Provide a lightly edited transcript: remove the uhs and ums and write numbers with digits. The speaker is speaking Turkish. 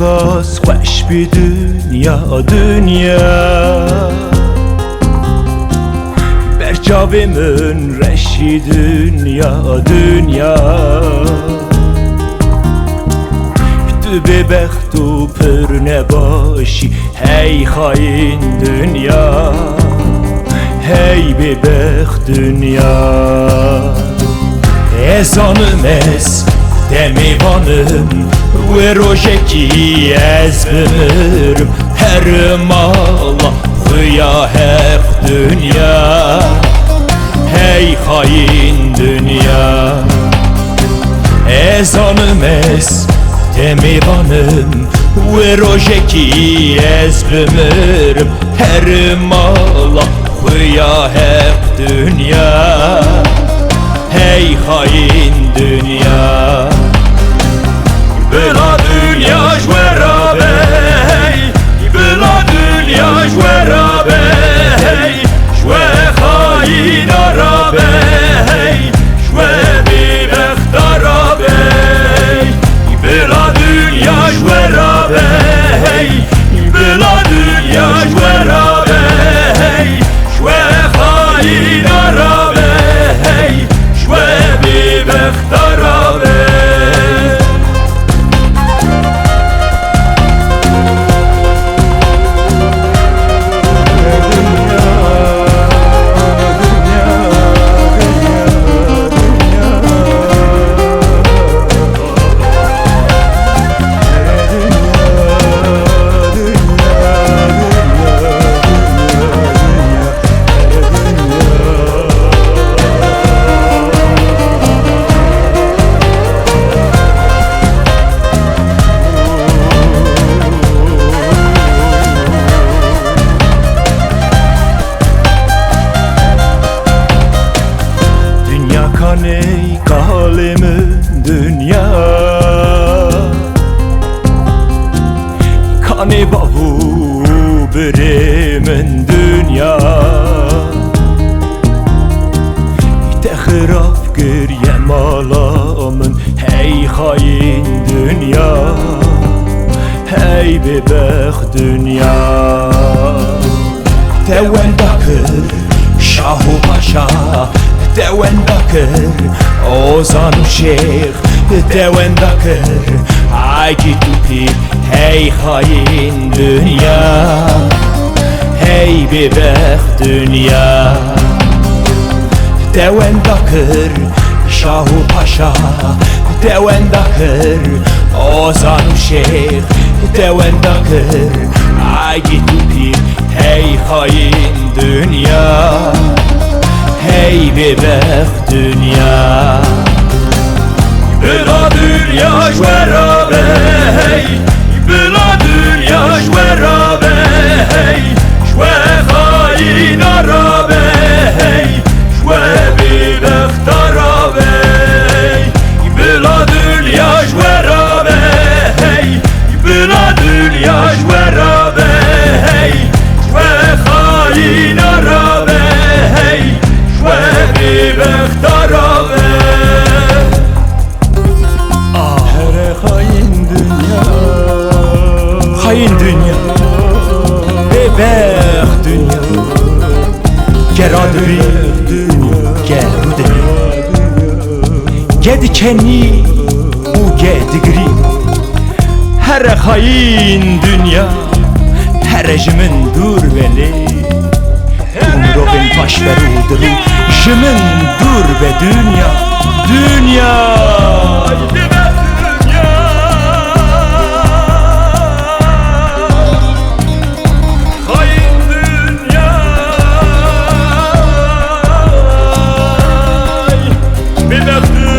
خاص خوش بی دنیا برچاومون رشی دنیا تو به بخت و پر نباشی هی خاین دنیا هی به بخت دنیا ezanım ez demivanım ve rojeki ezbimirim her mala hıya hep dünya hey hain dünya ezanım ez demivanım ve rojeki ezbimirim her mala hıya hep dünya hey hain dünya Bela dünya jwera bey Bela dünya jwera bey Jwe hain ara bey Jwe bibext ara bey Bela dünya jwera bey Bela dünya jwera bey Jwe hain ara bey بخترابه Ey kalemin dünya Kane bahu birimin dünya Tehraf gir yemalamın hey hain dünya Hey bebek dünya Teven bakır Şahu Paşa Dewen bakır Ozan Şeyh Dewen bakır Agi tupi Hey hain dünya Hey bebek dünya Dewen bakır Şahu Paşa Dewen bakır Ozan Şeyh Dewen bakır Agi tupi Hey hain dünya Hey bebek dünya Bela dünya jwera bey Bela dünya jwera bey Jwe hain ara bey Jwe bebek ara bey Bela dünya jwera bey Bela dünya jwera bey Jwe hain ara bey بخترابه Her hain dünya Hain dünya Bebek dünya Gerad dünya Gerud Ged keni Bu ged gri Her hain dünya Her rejimin dur beni Umrovin baş verudru Jimin dur be dünya Dünya Hain dünya Bebek dünya